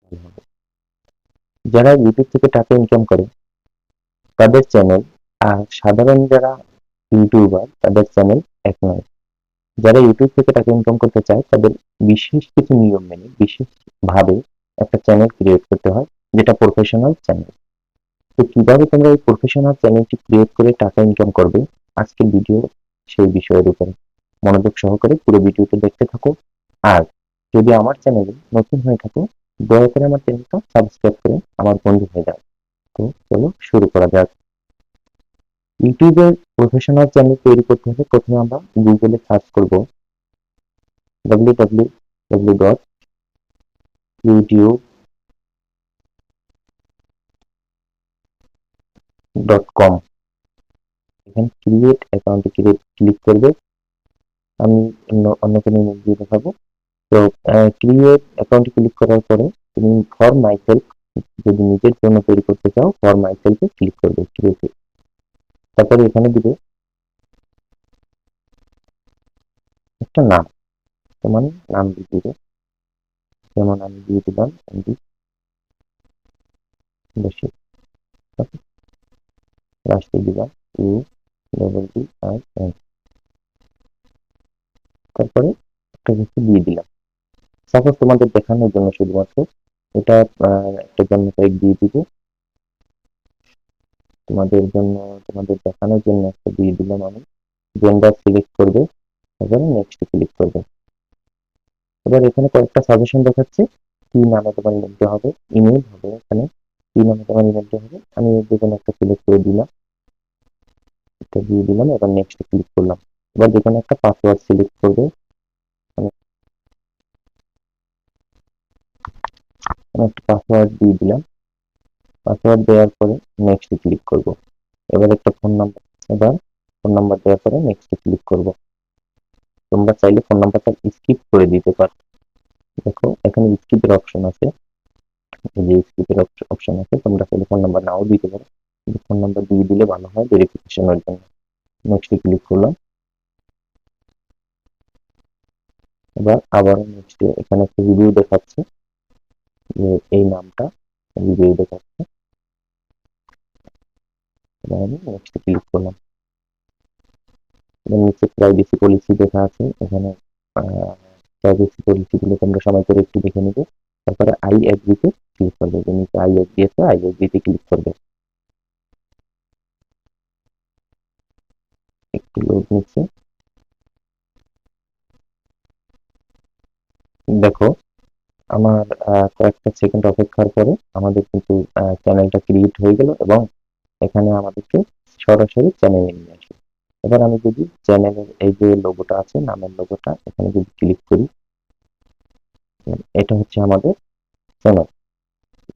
ভালো হবে। যারা ইউটিউব থেকে টাকা ইনকাম করে তাদের চ্যানেল আর সাধারণ যারা ইউটিউবার তাদের চ্যানেল এক নয়। যারা ইউটিউব থেকে টাকা ইনকাম করতে চায় তাদের বিশেষ কিছু নিয়ম মেনে বিশেষ ভাবে একটা চ্যানেল ক্রিয়েট করতে হয়, যেটা প্রফেশনাল চ্যানেল। তো কিভাবে তোমরা এই প্রফেশনাল চ্যানেলটি ক্রিয়েট করে টাকা ইনকাম করবে, আজকের ভিডিও সেই বিষয়ের উপরে। মনোযোগ সহকারে পুরো ভিডিওটি দেখতে থাকো। আর যদি আমার চ্যানেলে নতুন হয়ে থাকো, দয়া করে আমার চ্যানেলটা সাবস্ক্রাইব করে আমার বন্ধু হয়ে যাও। তো চলো শুরু করা যাক। ইউটিউবের প্রফেশনাল চ্যানেল তৈরি করতে হলে প্রথমে আমরা গুগলে সার্চ করব www.youtube.com। এখানে ক্রিয়েট অ্যাকাউন্টে ক্লিক করবে। আমি অন্য কোনো ইমেল দিয়ে দেখাবো। তো ক্রিয়েট অ্যাকাউন্টে ক্লিক করার পরে তুমি ফর মাইসেলফ, যদি নিজের জন্য তৈরি করতে চাও ফর মাইসেলফে ক্লিক করবে ক্রিয়েটে। তারপরে এখানে দিবে একটা নাম, তোমার নাম দিয়ে দিবে। যেমন আমি দিয়ে দিলাম এমডি বসে, লাস্টে দিলাম UDDIN। তারপরে একটা কিছু দিয়ে দিলাম। সাপোজ তোমাদের দেখানোর জন্য শুধুমাত্র এটা একটা জন্ম তারিখ দিয়ে দিব। তোমাদের জন্য, তোমাদের দেখানোর জন্য একটা দিয়ে দিলাম আমি। জেন্ডার সিলেক্ট করবে, তারপরে নেক্সট ক্লিক করবে। এবার এখানে কয়েকটা সাজেশন দেখাচ্ছে কি নামে তোমার ইমেলটা হবে। ইমেল হবে এখানে, কি নামে তোমার ইমেলটা হবে। আমি যেকোনো একটা সিলেক্ট করে দিলাম, এটা দিয়ে দিলাম। এবার নেক্সট ক্লিক করলাম। এবার যেকোনো একটা পাসওয়ার্ড সিলেক্ট করবে। আমি একটা পাসওয়ার্ড দিয়ে দিলাম। পাসওয়ার্ড দেওয়ার পরে নেক্সট ক্লিক করব। এবার একটা ফোন নাম্বার, এবার ফোন নাম্বার দেওয়ার পরে নেক্সট ক্লিক করব। তোমরা চাইলে ফোন নাম্বারটা স্কিপ করে দিতে পারো। দেখো এখানে স্কিপের অপশন আছে, যে স্কিপের অপশন আছে, তোমরা চাইলে ফোন নাম্বার নাও দিতে পারো, কিন্তু ফোন নাম্বার দিয়ে দিলে ভালো হয় ভেরিফিকেশনের জন্য। নেক্সট ক্লিক করলাম। এবার আবার নেক্সট, এখানে একটা রিভিউ দেখাচ্ছে যে এই নামটা রিভিউ দেখাচ্ছে। এবার আমি নেক্সট ক্লিক করলাম। এবার নিচে প্রাইভেসি পলিসি দেখা আছে, এখানে প্রাইভেসি পলিসি গুলো তোমরা সময় করে একটু দেখে নিবে। তারপরে আই এগ্রিতে ক্লিক করবে, যে নিচে আই এগ্রি আছে আই এগ্রিতে ক্লিক করবে। একটু লোড নিচ্ছে। দেখো আমার কয়েকটা সেকেন্ড অপেক্ষার পরে আমাদের কিন্তু চ্যানেলটা ক্রিয়েট হয়ে গেল এবং এখানে আমাদেরকে সরাসরি চ্যানেলে নিয়ে আসে। এবার আমি যদি চ্যানেলের এই যে লোগোটা আছে, নামের লোগোটা, এখানে যদি ক্লিক করি, এটা হচ্ছে আমাদের চ্যানেল,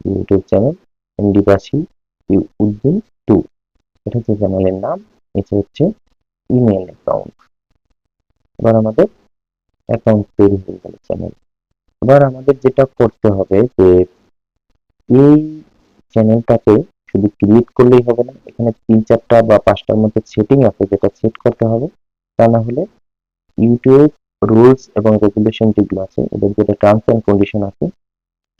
ইউটিউব চ্যানেল এমডিবাসী উদ্দিন 2। এটা হচ্ছে চ্যানেলের নাম, এটা হচ্ছে ইমেল অ্যাকাউন্ট। এবার আমাদের অ্যাকাউন্ট তৈরি হয়ে গেল চ্যানেল। এবার আমাদের যেটা করতে হবে যে এই চ্যানেলটাকে শুধু ক্রিয়েট করলেই হবে না, এখানে 3-4টা বা 5টার মধ্যে সেটিং আছে যেটা সেট করতে হবে। তা না হলে ইউটিউব রুলস এবং রেগুলেশন যেগুলো আছে, এদের যেটা টার্মস এন্ড কন্ডিশন আছে,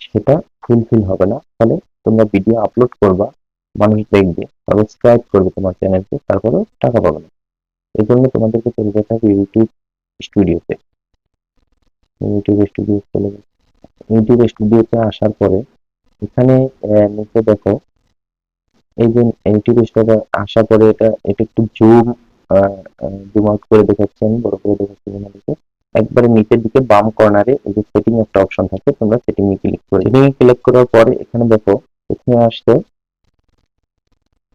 সেটা ফুলফিল হবে না। ফলে তোমরা ভিডিও আপলোড করবা, মানুষ দেখবে, সাবস্ক্রাইব করবে তোমার চ্যানেলকে, তারপরেও টাকা পাবে না। এই জন্য তোমাদেরকে চলে যেতে হবে ইউটিউব স্টুডিওতে। ইউটিউব স্টুডিও চলে যাবে। ইউটিউব স্টুডিওতে আসার পরে এখানে নিচে দেখো, এই যে ইউটিউব স্টুডিও আসার পরে এটা এটা একটু জুম আউট করে দেখাচ্ছি, আমি বড় করে দেখাচ্ছি তোমাদেরকে। একবারে নিচের দিকে বাম কর্নারে এই যে সেটিং একটা অপশন থাকে, তোমরা সেটিং এ ক্লিক করে, সেটিং এ ক্লিক করার পরে এখানে দেখো, এখানে আসছে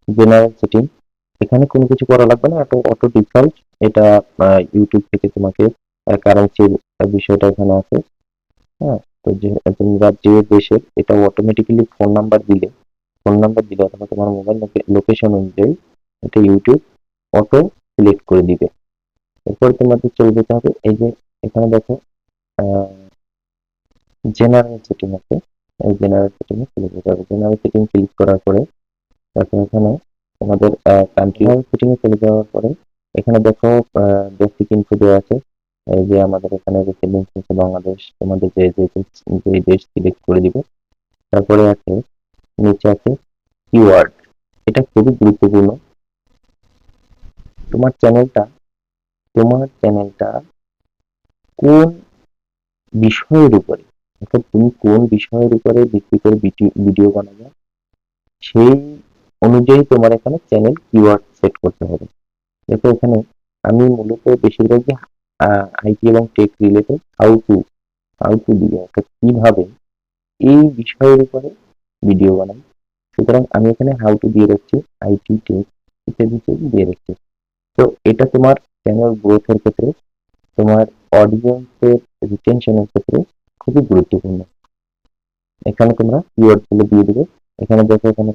জেনারেল সেটিং। এখানে কোনো কিছু করা লাগবে না, এটা অটো ডিফল্ট। এটা ইউটিউব থেকে তোমাকে কারেন্সির বিষয়টা এখানে আছে। হ্যাঁ, তো যে তোমরা যে দেশের, এটা অটোমেটিক্যালি ফোন নাম্বার দিলে অথবা তোমার মোবাইল লোকেশন অনুযায়ী এটা ইউটিউব অটো সিলেক্ট করে দিবে। এরপর তোমাদের চলে যেতে হবে এই যে এখানে দেখো জেনারেল সেটিং আছে, এই জেনারেল সেটিং এ চলে যেতে হবে। জেনারেল সেটিং ক্লিক করার পরে তারপর এখানে তোমাদের কান্ট্রি সেটিং এ চলে যাওয়ার পরে এখানে দেখো বেসিক ইনফো দেওয়া আছে। এই যে আমাদের এখানে রেসিডেন্স হচ্ছে বাংলাদেশ, তোমাদের যে দেশ সিলেক্ট করে দিবে। তারপরে আছে নিচে আছে কিওয়ার্ড। এটা খুবই গুরুত্বপূর্ণ। তোমার চ্যানেলটা কোন বিষয়ের উপরে, অর্থাৎ তুমি কোন বিষয়ের উপরে ভিত্তি করে ভিডিও বানাবে, সেই অনুযায়ী তোমার এখানে চ্যানেল কিওয়ার্ড সেট করতে হবে। দেখো এখানে আমি মূলত বেশিরভাগই আইটি এবং টেক রিলেটেড হাউ টু দিয়ে, অর্থাৎ কিভাবে এই বিষয়ের উপরে ভিডিও বানাই। সুতরাং আমি এখানে হাউ টু দিয়ে রাখছি, আইটি টেক ইত্যাদি দিয়ে রাখছি। তো এটা তোমার চ্যানেল গ্রোথের ক্ষেত্রে, তোমার অডিয়েন্সের রিটেনশনের ক্ষেত্রে খুবই গুরুত্বপূর্ণ। এখানে তোমরা কিওয়ার্ড গুলো দিয়ে দিবে। এখানে দেখো, এখানে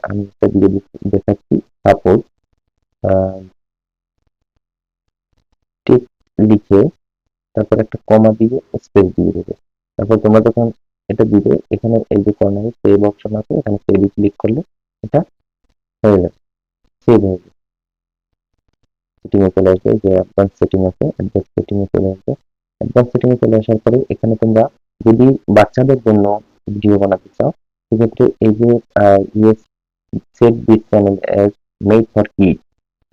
আমি একটা দিয়ে দেখাচ্ছি, সাপোজ টেক লিখে তারপর একটা কমা দিয়ে স্পেস দিয়ে দেবে। তারপর তোমরা যখন এটা দিবে, এখানে এই যে কর্নারে সেভ অপশন আছে, এখানে সেভে ক্লিক করলে এটা হয়ে যাবে, সেভ হয়ে যাবে। সেটিং এ চলে আসবে, যে অ্যাডভান্স সেটিং আছে, অ্যাডভান্স সেটিং এ চলে আসবে। অ্যাডভান্স সেটিং এ চলে আসার পরে এখানে তোমরা যদি বাচ্চাদের জন্য ভিডিও বানাতে চাও, সেক্ষেত্রে এই যে yes set this channel as made for kids,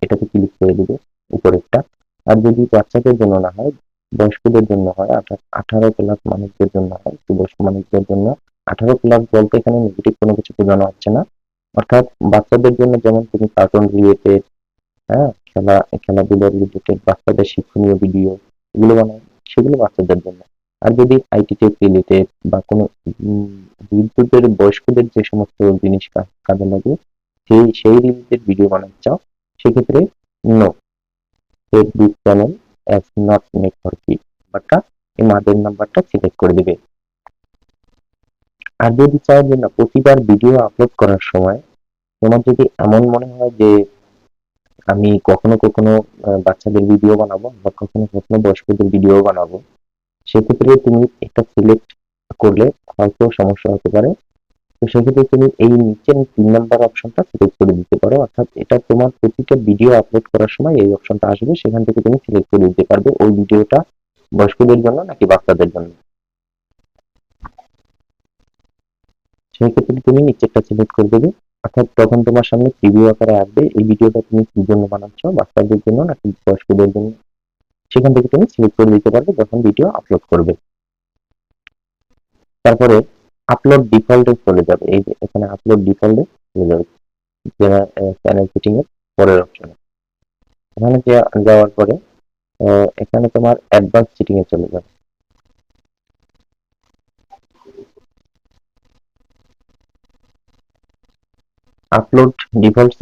এটাতে ক্লিক করে দিবে উপরেরটা। আর যদি বাচ্চাদের জন্য না হয়, বয়স্কদের জন্য হয়, অর্থাৎ 18+ মানুষদের জন্য হয়, বয়স্ক মানুষদের জন্য। 18+ বলতে এখানে নেগেটিভ কোনো কিছু বোঝানো হচ্ছে না, অর্থাৎ বাচ্চাদের জন্য যেমন তুমি কার্টুন রিলেটেড, হ্যাঁ, খেলাধুলা রিলেটেড, বাচ্চাদের শিক্ষণীয় ভিডিও এগুলো বানায়, সেগুলো বাচ্চাদের জন্য। আর যদি আইটি টেক রিলেটেড বা কোনো বৃদ্ধদের, বয়স্কদের যে সমস্ত জিনিস কাজে লাগে, সেই রিলেটেড ভিডিও বানাতে চাও, সেক্ষেত্রে no, set this channel as not made for kids বাটটা এই মাদের নাম্বারটা সিলেক্ট করে দিবে। আর যদি চাও যে না, প্রতিবার ভিডিও আপলোড করার সময় তোমার যদি এমন মনে হয় যে আমি কখনো কখনো বাচ্চাদের ভিডিও বানাবো বা কখনো কখনো বয়স্কদের ভিডিও বানাবো, সেক্ষেত্রে তুমি এটা সিলেক্ট করলে হয়তো সমস্যা হতে পারে। তো সেক্ষেত্রে তুমি এই নিচের 3 নাম্বার অপশনটা সিলেক্ট করে দিতে পারো, অর্থাৎ এটা তোমার প্রতিটা ভিডিও আপলোড করার সময় এই অপশনটা আসবে, সেখান থেকে তুমি সিলেক্ট করে দিতে পারবে ওই ভিডিওটা বয়স্কদের জন্য নাকি বাচ্চাদের জন্য। সেই ক্ষেত্রে তুমি নিচেরটা সিলেক্ট করে দেবে, অর্থাৎ তখন তোমার সামনে প্রিভিউ আকারে আসবে এই ভিডিওটা তুমি কি জন্য বানাচ্ছ, বাচ্চাদের জন্য নাকি বয়স্কদের জন্য। সেখান থেকে তুমি সিলেক্ট করে দিতে পারবে যখন ভিডিও আপলোড করবে। তারপরে আপলোড ডিফল্টে চলে যাবে, এই যে এখানে আপলোড ডিফল্টে চলে যাবে, চ্যানেল সেটিং এর পরের অপশনে। এখানে যাওয়ার পরে এখানে তোমার অ্যাডভান্স সেটিং এ চলে যাবে। আপলোড ডিফল্ট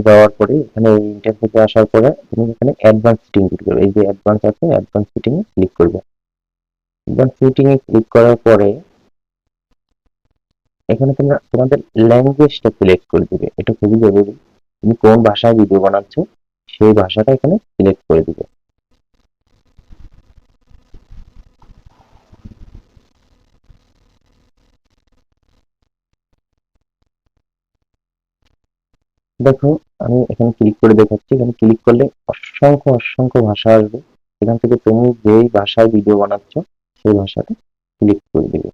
যাওয়ার পরে এখানে ইন্টারফেসে আসার পরে তুমি এখানে অ্যাডভান্স সেটিং করবে, এই যে অ্যাডভান্স আছে, অ্যাডভান্স সেটিং এ ক্লিক করবে। অ্যাডভান্স সেটিং এ ক্লিক করার পরে এখানে তোমরা তোমাদের ল্যাঙ্গুয়েজটা সিলেক্ট করে দিবে, এটা খুবই জরুরি। তুমি কোন ভাষায় ভিডিও বানাচ্ছ সেই ভাষাটা এখানে সিলেক্ট করে দিবে। দেখো আমি এখানে ক্লিক করে দেখাচ্ছি, এখানে ক্লিক করলে অসংখ্য অসংখ্য ভাষা আসবে, এখান থেকে তুমি যেই ভাষায় ভিডিও বানাচ্ছ সেই ভাষাটা সিলেক্ট করে দিবে।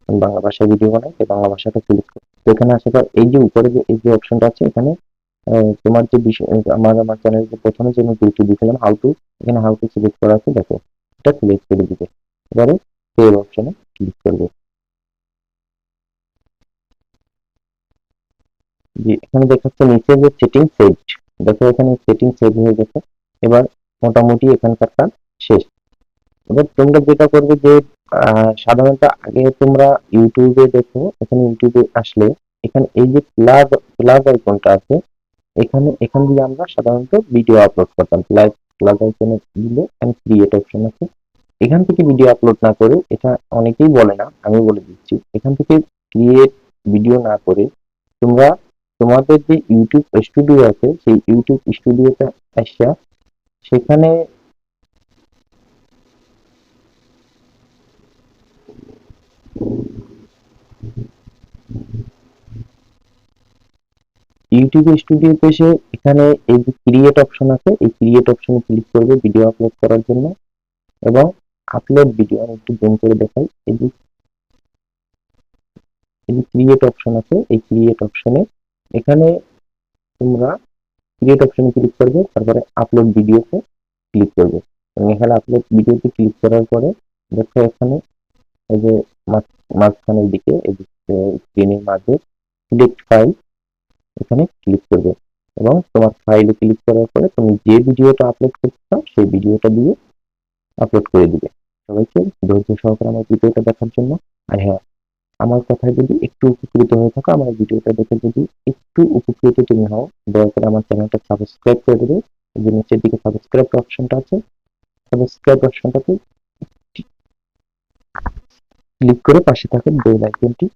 আমি বাংলা ভাষায় ভিডিও বানাই, সেই বাংলা ভাষাটা সিলেক্ট করে তো এখানে আসার পর এই যে উপরে যে এই যে অপশনটা আছে, এখানে তোমার যে বিষয়, আমার চ্যানেল যে প্রথমে যে আমি ভিডিও দিয়েছিলাম হাউ টু, এখানে হাউ টু সিলেক্ট করা আছে, দেখো এটা সিলেক্ট করে দিবে। এবারে সেভ অপশনে ক্লিক করবে। যে এখানে দেখাচ্ছে নিচে যে সেটিং সেভ, দেখো এখানে সেটিং সেভ হয়ে গেছে। এবার মোটামুটি এখানকার কাজ শেষ। এবার তোমরা যেটা করবে যে সাধারণত আগে তোমরা ইউটিউবে দেখো, এখানে ইউটিউবে আসলে এখানে এই যে প্লাস প্লাস আইকনটা আছে, এখান দিয়ে আমরা সাধারণত ভিডিও আপলোড করতাম। প্লাস প্লাস আইকনে দিলে এন্ড ক্রিয়েট অপশন আছে, এখান থেকে ভিডিও আপলোড না করে, এটা অনেকেই বলে না, আমি বলে দিচ্ছি, এখান থেকে ক্রিয়েট ভিডিও না করে তোমরা তোমাদের যে ইউটিউব স্টুডিও আছে সেই ইউটিউব স্টুডিওতে আসা, সেখানে ইউটিউব স্টুডিওতে এসে এখানে এই যে ক্রিয়েট অপশন আছে, এই ক্রিয়েট অপশনে ক্লিক করবে ভিডিও আপলোড করার জন্য, এবং আপলোড ভিডিও, আমি একটু জুম করে দেখাই, এই যে ক্রিয়েট অপশন আছে, এই ক্রিয়েট অপশনে এখানে তোমরা ক্রিয়েট অপশনে ক্লিক করবে, তারপরে আপলোড ভিডিওতে ক্লিক করবে এবং এখানে আপলোড ভিডিওতে ক্লিক করার পরে দেখো এখানে এই যে মাঝখানের দিকে এই যে স্ক্রিনের মাঝে সিলেক্ট ফাইল, এখানে ক্লিক করবে এবং তোমার ফাইলে ক্লিক করার পরে তুমি যে ভিডিওটা আপলোড করতে চাও সেই ভিডিওটা দিয়ে আপলোড করে দিবে। সবাইকে ধৈর্য সহকারে আমার ভিডিওটা দেখার জন্য। আর হ্যাঁ, আমার কথায় যদি একটু উপকৃত হয়ে থাকো, আমার ভিডিওটা দেখে যদি একটু উপকৃত তুমি হও, দয়া করে আমার চ্যানেলটা সাবস্ক্রাইব করে দেবে। এই যে নিচের দিকে সাবস্ক্রাইব অপশনটা আছে, সাবস্ক্রাইব অপশনটাতে ক্লিক করে পাশে থাকা বেল আইকনটি